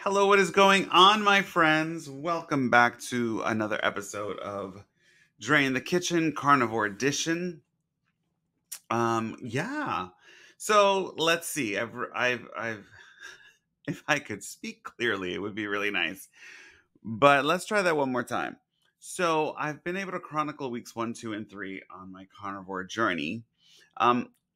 Hello, what is going on, my friends? Welcome back to another episode of Drain the Kitchen Carnivore Edition. Yeah. So let's see. If I could speak clearly, it would be really nice. But let's try that one more time. So I've been able to chronicle weeks 1, 2, and 3 on my carnivore journey.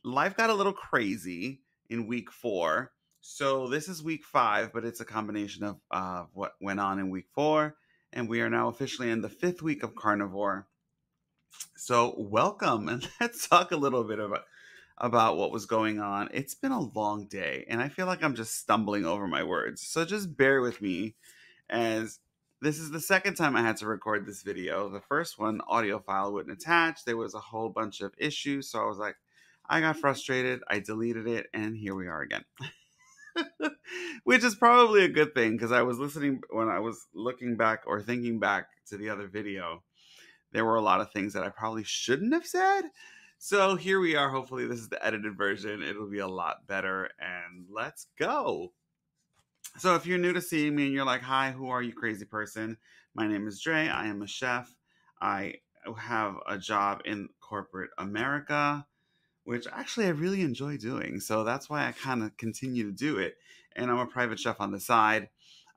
Life got a little crazy in week 4. So this is week 5, but it's a combination of what went on in week 4. And we are now officially in the 5th week of carnivore. So welcome, and let's talk a little bit about what was going on. It's been a long day, and I feel like I'm just stumbling over my words. So just bear with me, as this is the second time I had to record this video. The first one, audio file wouldn't attach. There was a whole bunch of issues. So I was like, I got frustrated. I deleted it. And here we are again. Which is probably a good thing, because I was listening when I was looking back or thinking back to the other video. There were a lot of things that I probably shouldn't have said. So here we are. Hopefully, this is the edited version. It'll be a lot better. And let's go. So if you're new to seeing me and you're like, hi, who are you, crazy person? My name is Dre. I am a chef. I have a job in corporate America, which actually I really enjoy doing. So that's why I kind of continue to do it. And I'm a private chef on the side.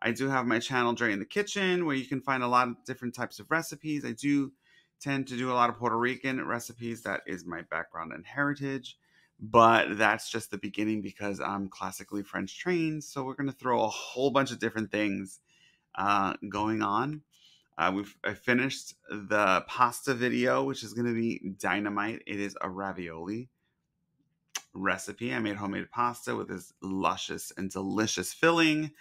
I do have my channel, Dre in the Kitchen, where you can find a lot of different types of recipes. I do tend to do a lot of Puerto Rican recipes. That is my background and heritage. But that's just the beginning, because I'm classically French trained. So we're going to throw a whole bunch of different things going on. I finished the pasta video, which is going to be dynamite. It is a ravioli recipe. I made homemade pasta with this luscious and delicious filling.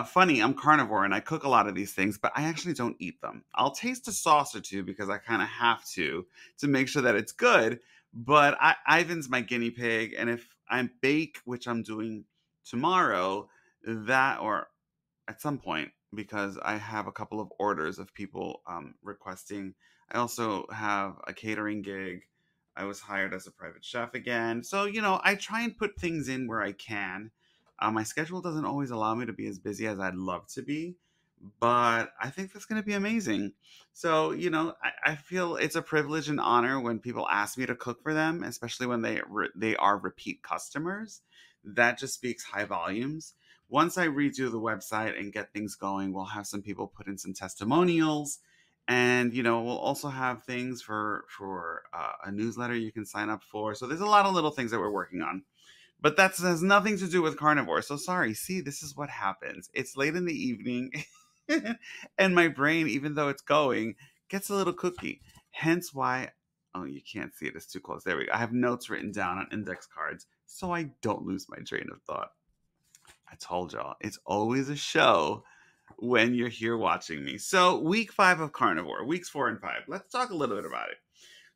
Funny, I'm carnivore and I cook a lot of these things, but I actually don't eat them. I'll taste a sauce or two because I kind of have to make sure that it's good. But Ivan's my guinea pig, and if I bake, which I'm doing tomorrow, that or at some point, because I have a couple of orders of people requesting. I also have a catering gig. I was hired as a private chef again. So, I try and put things in where I can. My schedule doesn't always allow me to be as busy as I'd love to be, but I think that's going to be amazing. So, I feel it's a privilege and honor when people ask me to cook for them, especially when they are repeat customers. That just speaks high volumes. Once I redo the website and get things going, we'll have some people put in some testimonials, and we'll also have things for a newsletter you can sign up for. So there's a lot of little things that we're working on, but that has nothing to do with carnivore. So sorry. See, this is what happens. It's late in the evening, and my brain, even though it's going, gets a little cookie. Hence why. Oh, you can't see it. It's too close. There we go. I have notes written down on index cards so I don't lose my train of thought. I told y'all, it's always a show when you're here watching me. So, week 5 of carnivore, weeks 4 and 5. Let's talk a little bit about it.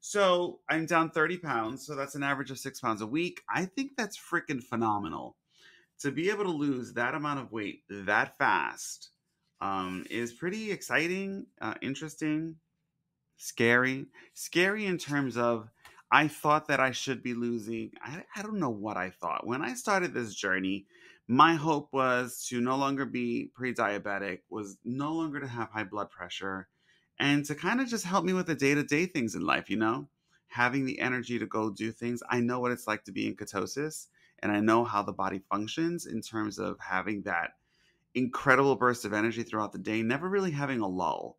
So, I'm down 30 pounds. So, that's an average of 6 pounds a week. I think that's freaking phenomenal. To be able to lose that amount of weight that fast is pretty exciting, interesting, scary. Scary in terms of, I thought that I should be losing. I don't know what I thought. When I started this journey, my hope was to no longer be pre-diabetic, was no longer to have high blood pressure, and to kind of just help me with the day-to-day things in life, having the energy to go do things. I know what it's like to be in ketosis, and I know how the body functions in terms of having that incredible burst of energy throughout the day, never really having a lull.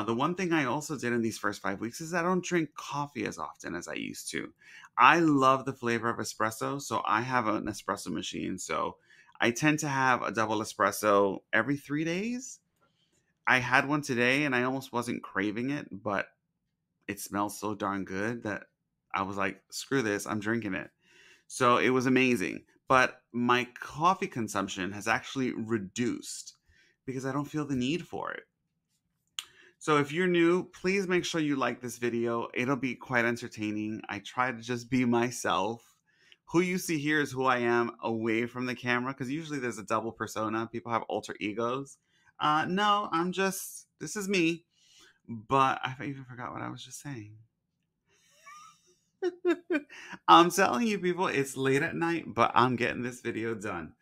The one thing I also did in these first 5 weeks is I don't drink coffee as often as I used to. I love the flavor of espresso, so I have an espresso machine. So I tend to have a double espresso every 3 days. I had one today and I almost wasn't craving it, but it smells so darn good that I was like, screw this, I'm drinking it. So it was amazing. But my coffee consumption has actually reduced because I don't feel the need for it. So if you're new, please make sure you like this video. It'll be quite entertaining. I try to just be myself. Who you see here is who I am away from the camera, because usually there's a double persona. People have alter egos. No, this is me. But I even forgot what I was just saying. I'm telling you, people, it's late at night, but I'm getting this video done.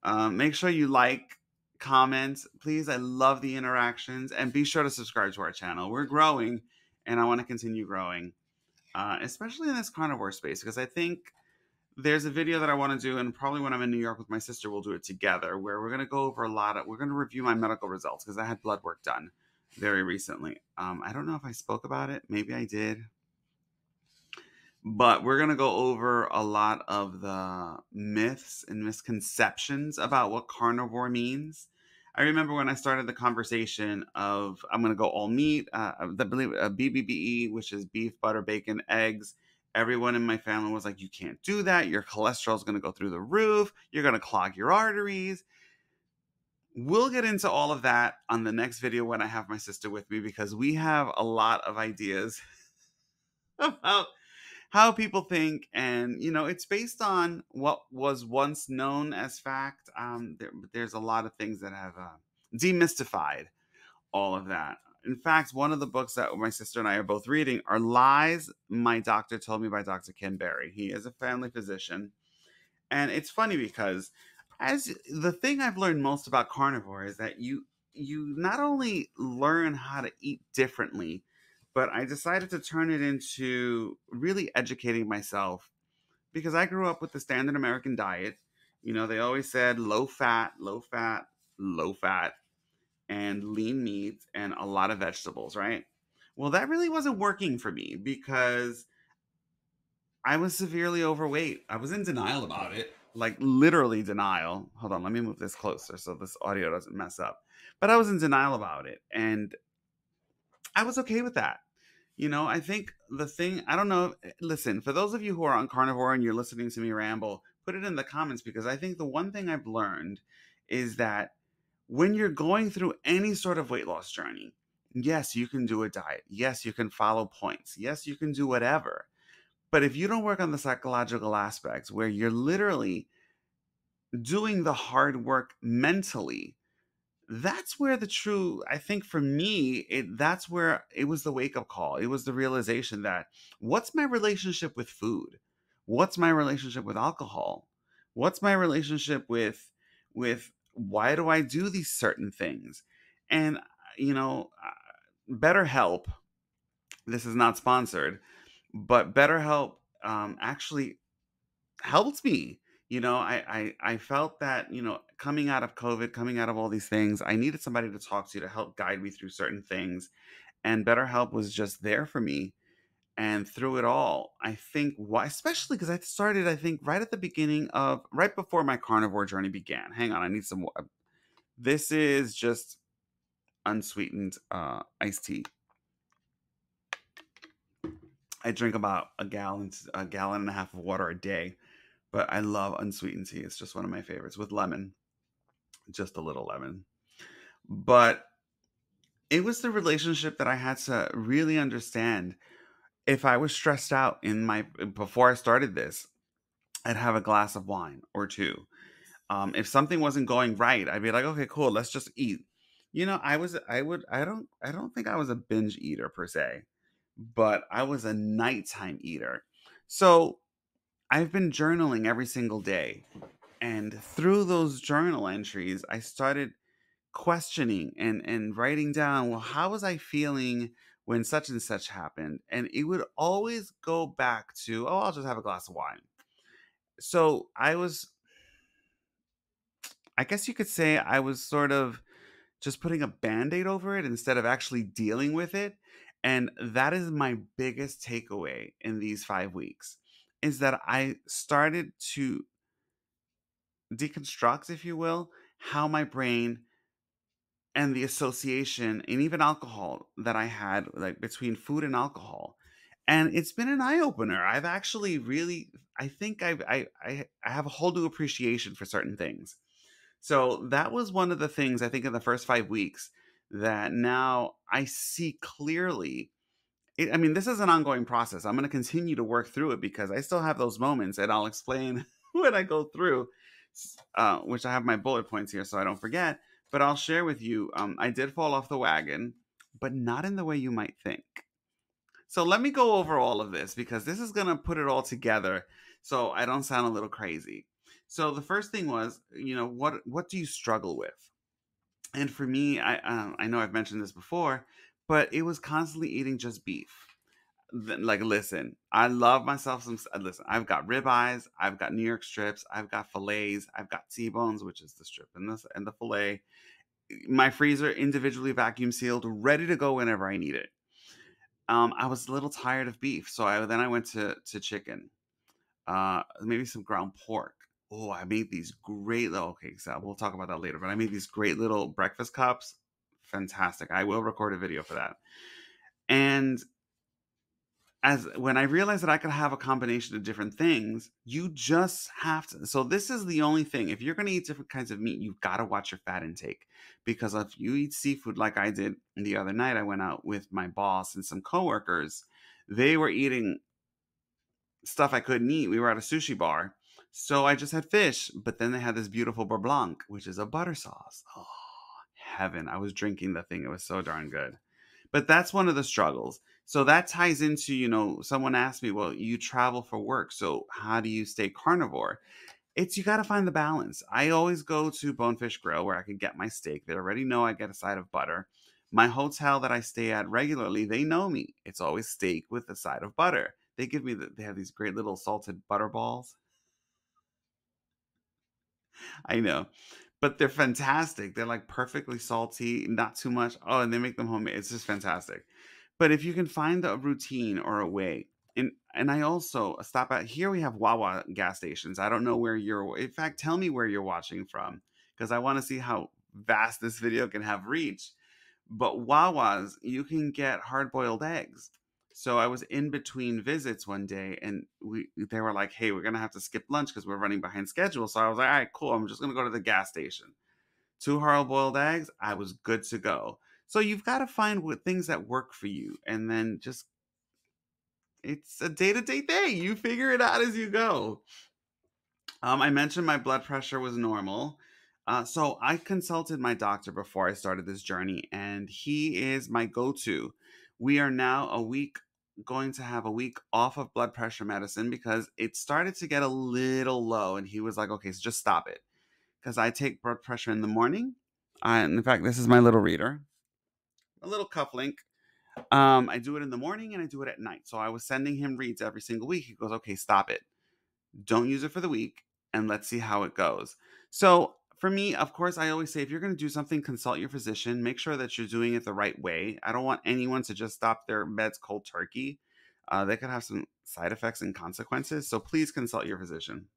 Make sure you like, comment. Please, I love the interactions. And be sure to subscribe to our channel. We're growing, and I want to continue growing, especially in this carnivore space, because I think there's a video that I want to do, and probably when I'm in New York with my sister, we'll do it together, where we're going to go over we're going to review my medical results, because I had blood work done very recently. I don't know if I spoke about it. Maybe I did. But we're going to go over a lot of the myths and misconceptions about what carnivore means. I remember when I started the conversation of I'm going to go all meat, I believe BBBE, which is beef, butter, bacon, eggs. Everyone in my family was like, you can't do that. Your cholesterol is going to go through the roof. You're going to clog your arteries. We'll get into all of that on the next video when I have my sister with me, because we have a lot of ideas about how people think, and it's based on what was once known as fact. There's a lot of things that have demystified all of that. In fact, one of the books that my sister and I are both reading are Lies My Doctor Told Me by Dr. Ken Berry. He is a family physician, and it's funny because as the thing I've learned most about carnivore is that you not only learn how to eat differently, but I decided to turn it into really educating myself, because I grew up with the standard American diet. They always said low fat, low fat, low fat, and lean meat and a lot of vegetables, right? Well, that really wasn't working for me, because I was severely overweight. I was in denial about it, like literally denial. Hold on, let me move this closer so this audio doesn't mess up. But I was in denial about it, and I was okay with that. I think the thing, I don't know. Listen, for those of you who are on carnivore and you're listening to me ramble, put it in the comments, because I think the one thing I've learned is that when you're going through any sort of weight loss journey, yes, you can do a diet. Yes, you can follow points. Yes, you can do whatever. But if you don't work on the psychological aspects, where you're literally doing the hard work mentally, that's where the true, I think for me, that's where it was the wake up call. It was the realization that, what's my relationship with food? What's my relationship with alcohol? What's my relationship with why do I do these certain things? And BetterHelp, this is not sponsored, but BetterHelp actually helped me. I felt that, coming out of COVID, coming out of all these things, I needed somebody to talk to help guide me through certain things. And BetterHelp was just there for me. And through it all, I think why, especially because I started, I think, right at the beginning of, right before my carnivore journey began. Hang on, I need some more. This is just unsweetened iced tea. I drink about a gallon and a half of water a day, but I love unsweetened tea. It's just one of my favorites, with lemon, just a little lemon. But it was the relationship that I had to really understand. If I was stressed out before I started this, I'd have a glass of wine or two. If something wasn't going right, I'd be like, okay, cool, let's just eat. I don't think I was a binge eater per se, but I was a nighttime eater. So I've been journaling every single day. And through those journal entries, I started questioning and writing down, well, how was I feeling when such and such happened? And it would always go back to, oh, I'll just have a glass of wine. So I guess you could say I was sort of just putting a band-aid over it instead of actually dealing with it. And that is my biggest takeaway in these 5 weeks, is that I started to deconstruct, if you will, how my brain and the association and even alcohol that I had, like between food and alcohol. And it's been an eye opener. I've actually really, I think I have a whole new appreciation for certain things. So that was one of the things, I think, in the first 5 weeks, that now I see clearly. I mean, this is an ongoing process. I'm going to continue to work through it, because I still have those moments, and I'll explain when I go through, which I have my bullet points here so I don't forget. But I'll share with you, I did fall off the wagon, but not in the way you might think. So let me go over all of this, because this is going to put it all together so I don't sound a little crazy. So the first thing was, what do you struggle with? And for me, I know I've mentioned this before, but it was constantly eating just beef. Like, listen, I love myself some. Listen, I've got ribeyes, I've got New York strips, I've got fillets, I've got T-bones, which is the strip and the fillet. My freezer individually vacuum sealed, ready to go whenever I need it. I was a little tired of beef, so I went to chicken. Maybe some ground pork. Oh, I made these great little. Okay, so we'll talk about that later. But I made these great little breakfast cups. Fantastic. I will record a video for that. And as when I realized that I could have a combination of different things, you just have to. So this is the only thing. If you're going to eat different kinds of meat, you've got to watch your fat intake, because if you eat seafood like I did the other night, I went out with my boss and some coworkers. They were eating stuff I couldn't eat. We were at a sushi bar, so I just had fish. But then they had this beautiful beurre blanc, which is a butter sauce. Oh, heaven! I was drinking the thing. It was so darn good. But that's one of the struggles. So that ties into, someone asked me, well, you travel for work, so how do you stay carnivore? It's you got to find the balance. I always go to Bonefish Grill where I can get my steak. They already know I get a side of butter. My hotel that I stay at regularly, they know me. It's always steak with a side of butter. They have these great little salted butter balls. I know, but they're fantastic. They're like perfectly salty, not too much. Oh, and they make them homemade. It's just fantastic. But if you can find a routine or a way, and I also stop at here. We have Wawa gas stations. I don't know where you're. In fact, tell me where you're watching from, because I want to see how vast this video can have reach. But Wawa's, you can get hard boiled eggs. So I was in between visits one day, and they were like, "Hey, we're gonna have to skip lunch because we're running behind schedule." So I was like, "All right, cool. I'm just gonna go to the gas station. Two hard boiled eggs. I was good to go." So you've got to find what things that work for you, and then just it's a day to day thing. You figure it out as you go. I mentioned my blood pressure was normal. So I consulted my doctor before I started this journey, and he is my go to. We are now going to have a week off of blood pressure medicine because it started to get a little low. And he was like, okay, so just stop it. Because I take blood pressure in the morning. In fact, this is my little reader, a little cuff link. I do it in the morning and I do it at night. So I was sending him reads every single week. He goes, okay, stop it. Don't use it for the week, and let's see how it goes. So for me, of course, I always say if you're going to do something, consult your physician. Make sure that you're doing it the right way. I don't want anyone to just stop their meds cold turkey. They could have some side effects and consequences. So please consult your physician.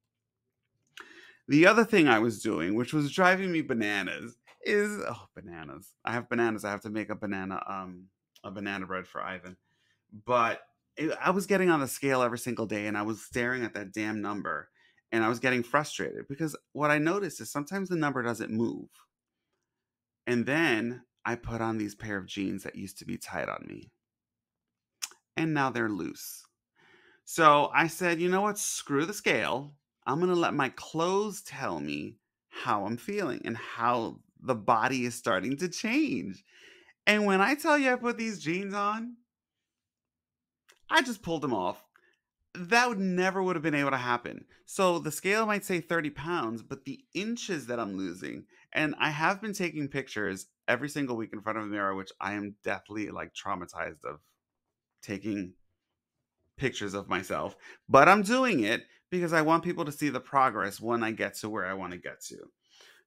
The other thing I was doing, which was driving me bananas, is bananas. I have bananas. I have to make a banana bread for Ivan. But I was getting on the scale every single day, and I was staring at that damn number, and I was getting frustrated because what I noticed is sometimes the number doesn't move. And then I put on these pair of jeans that used to be tight on me, and now they're loose. So I said, you know what? Screw the scale. I'm going to let my clothes tell me how I'm feeling and how the body is starting to change. And when I tell you I put these jeans on, I just pulled them off. That would have been able to happen. So the scale might say 30 pounds, but the inches that I'm losing, and I have been taking pictures every single week in front of a mirror, which I am deathly like traumatized of taking pictures of myself, but I'm doing it because I want people to see the progress when I get to where I want to get to.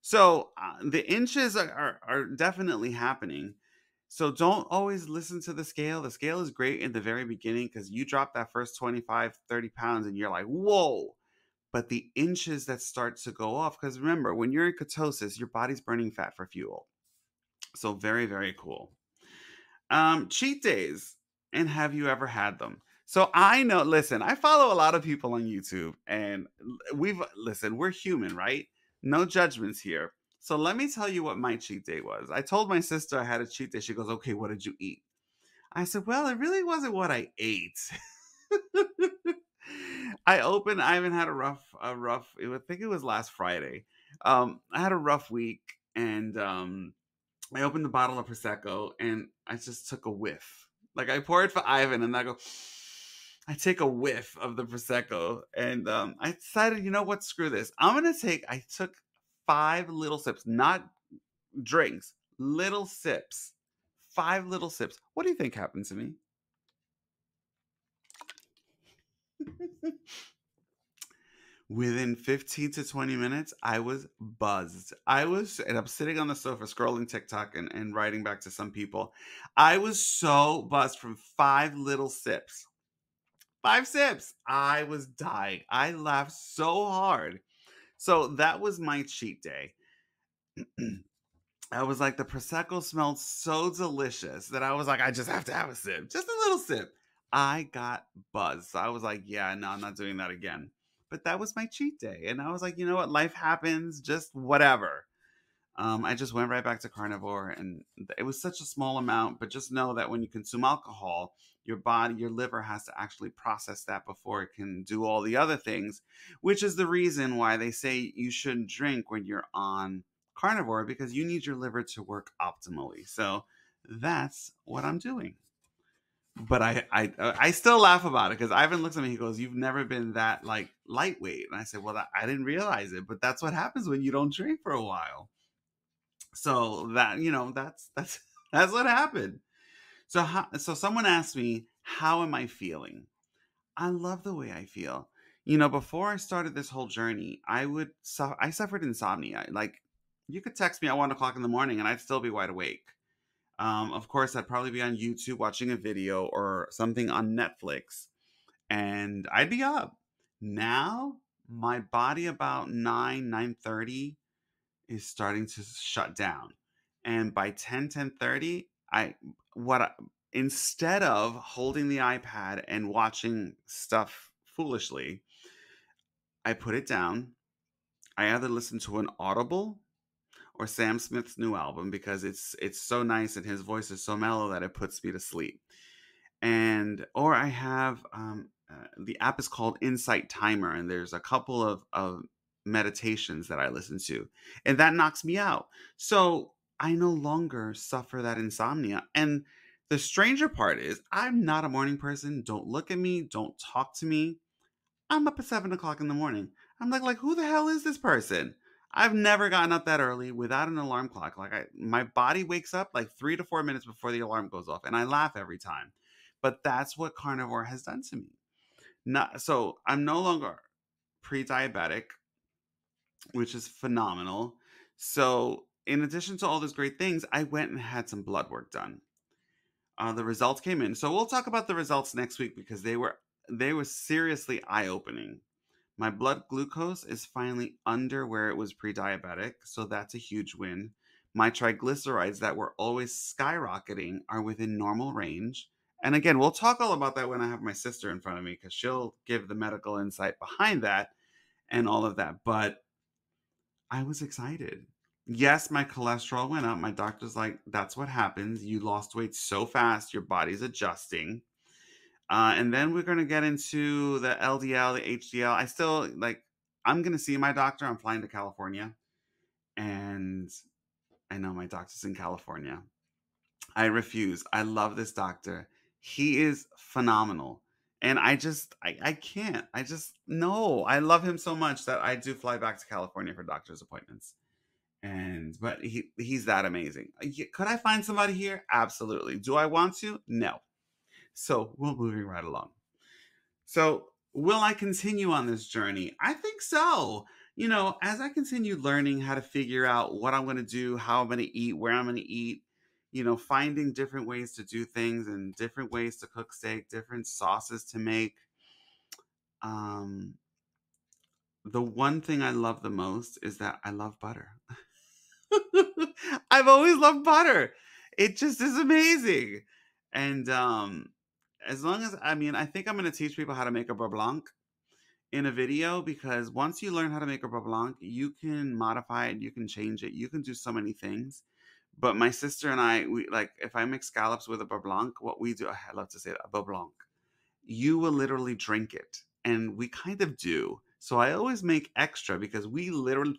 So the inches are definitely happening. So don't always listen to the scale. The scale is great in the very beginning because you drop that first 25, 30 pounds and you're like, whoa. But the inches that start to go off, because remember, when you're in ketosis, your body's burning fat for fuel. So very, very cool. Cheat days. And have you ever had them? So I know, listen, I follow a lot of people on YouTube, and we're human, right? No judgments here. So let me tell you what my cheat day was. I told my sister I had a cheat day. She goes, okay, what did you eat? I said, well, it really wasn't what I ate. I even had I think it was last Friday. I had a rough week, and I opened the bottle of Prosecco and I just took a whiff. Like I pour it for Ivan and I take a whiff of the Prosecco, and I decided, you know what, screw this. I took 5 little sips, not drinks, little sips, 5 little sips. What do you think happened to me? Within 15 to 20 minutes, I was buzzed. And I'm sitting on the sofa scrolling TikTok and writing back to some people. I was so buzzed from 5 little sips. 5 sips. I was dying. I laughed so hard. So that was my cheat day. I was like, the Prosecco smelled so delicious that I was like, I just have to have a sip, just a little sip. I got buzzed. So I was like, yeah, no, I'm not doing that again. But that was my cheat day. And I was like, you know what? Life happens, just whatever. I just went right back to carnivore, and it was such a small amount. But just know that when you consume alcohol, your body, your liver has to actually process that before it can do all the other things, which is the reason why they say you shouldn't drink when you're on carnivore, because you need your liver to work optimally. So that's what I'm doing. But I still laugh about it because Ivan looks at me. He goes, "You've never been that like lightweight," and I said, "Well, I didn't realize it, but that's what happens when you don't drink for a while." So that that's that's what happened. So someone asked me, how am I feeling? I love the way I feel. Before I started this whole journey, I suffered insomnia. Like, you could text me at 1 o'clock in the morning and I'd still be wide awake. Of course, I'd probably be on YouTube watching a video or something on Netflix, and I'd be up. Now, my body about 9:30 is starting to shut down. And by 10:30, what I, instead of holding the iPad and watching stuff foolishly, I put it down. I either listen to an Audible or Sam Smith's new album because it's so nice and his voice is so mellow that it puts me to sleep. And or I have the app is called Insight Timer, and there's a couple of meditations that I listen to, and that knocks me out. So I no longer suffer that insomnia. And the stranger part is, I'm not a morning person. Don't look at me. Don't talk to me. I'm up at 7 o'clock in the morning. I'm like, who the hell is this person? I've never gotten up that early without an alarm clock. My body wakes up like 3 to 4 minutes before the alarm goes off, and I laugh every time. But that's what carnivore has done to me. Not so I'm no longer pre-diabetic, which is phenomenal. So in addition to all those great things, I went and had some blood work done. The results came in. So we'll talk about the results next week because they were seriously eye-opening. My blood glucose is finally under where it was pre-diabetic, so that's a huge win. My triglycerides that were always skyrocketing are within normal range. And again, we'll talk all about that when I have my sister in front of me because she'll give the medical insight behind that and all of that. But I was excited. Yes, my cholesterol went up. My doctor's like, that's what happens. You lost weight so fast, your body's adjusting. And then we're going to get into the LDL, the HDL. I'm going to see my doctor. I'm flying to California. And I know my doctor's in California. I refuse. I love this doctor. He is phenomenal. And I can't. I just, no. I love him so much that I do fly back to California for doctor's appointments. But he's that amazing. Could I find somebody here? Absolutely. Do I want to? No. So we're moving right along. So, will I continue on this journey? I think so. As I continue learning how to figure out what I'm going to do, how I'm going to eat, where I'm going to eat, finding different ways to do things and different ways to cook steak, different sauces to make. Um, the one thing I love the most is that I love butter. I've always loved butter. It just is amazing. And as long as I think I'm going to teach people how to make a beurre blanc in a video, because once you learn how to make a beurre blanc, you can modify it, you can change it, you can do so many things. But my sister and I, we like, if I make scallops with a beurre blanc, what we do, I love to say it, a beurre blanc, you will literally drink it, and we kind of do. So I always make extra because we literally,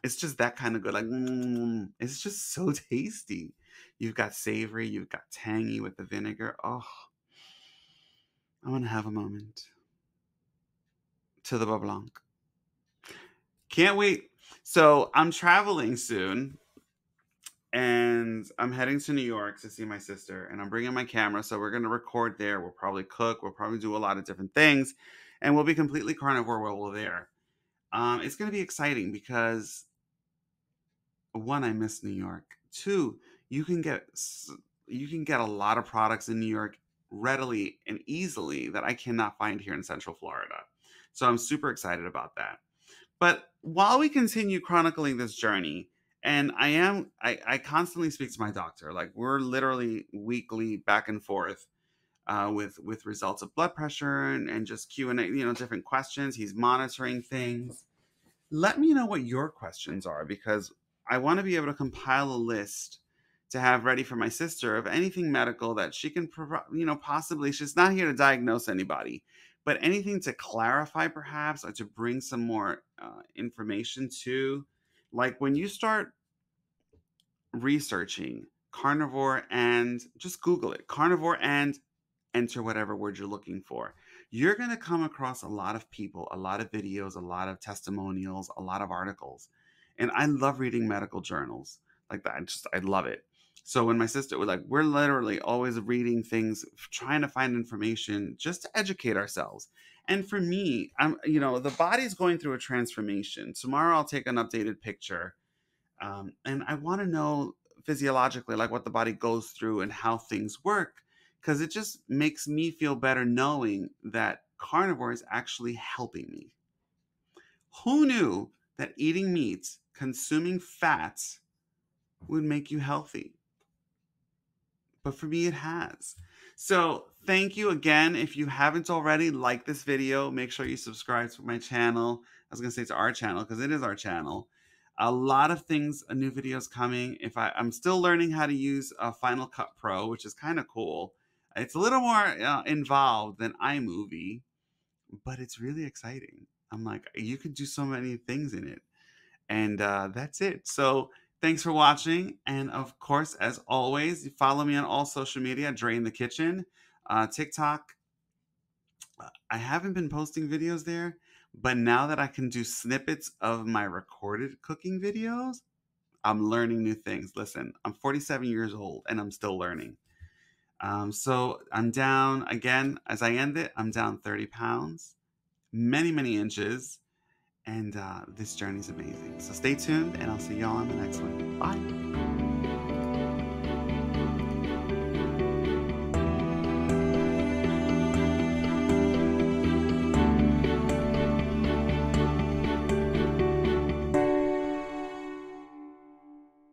it's just that kind of good. Like, it's just so tasty. You've got savory, you've got tangy with the vinegar. Oh, I want to have a moment to the beurre blanc. Can't wait. So I'm traveling soon. and I'm heading to New York to see my sister, and I'm bringing my camera. So we're going to record there. We'll probably cook. We'll probably do a lot of different things, and we'll be completely carnivore while we're there. It's going to be exciting because one, I miss New York. Two, you can get you can get a lot of products in New York readily and easily that I cannot find here in Central Florida. So I'm super excited about that. But while we continue chronicling this journey, and I constantly speak to my doctor. Like we're literally weekly back and forth with results of blood pressure and just Q&A, different questions. He's monitoring things. Let me know what your questions are because I want to be able to compile a list to have ready for my sister of anything medical that she can provide, possibly. She's not here to diagnose anybody, but anything to clarify perhaps or to bring some more information to. Like when you start researching carnivore and just Google it, carnivore and enter whatever word you're looking for. You're going to come across a lot of people, a lot of videos, a lot of testimonials, a lot of articles. And I love reading medical journals like that. I love it. So when my sister was like, we're literally always reading things, trying to find information just to educate ourselves. And for me, the body's going through a transformation. Tomorrow I'll take an updated picture and I want to know physiologically, like what the body goes through and how things work, because it just makes me feel better knowing that carnivore is actually helping me. Who knew that eating meat, consuming fats, would make you healthy? But for me, it has. So thank you again. If you haven't already, like this video, make sure you subscribe to my channel. I was going to say to our channel because it is our channel. A lot of things, new videos coming. I'm still learning how to use Final Cut Pro, which is kind of cool. It's a little more involved than iMovie, but it's really exciting. I'm like, you could do so many things in it. And that's it. So thanks for watching. And of course, as always, follow me on all social media, Drain the Kitchen, TikTok. I haven't been posting videos there, but now that I can do snippets of my recorded cooking videos, I'm learning new things. Listen, I'm 47 years old and I'm still learning. So I'm down again, as I end it, I'm down 30 pounds, many, many inches. And this journey is amazing. So stay tuned, and I'll see y'all on the next one. Bye.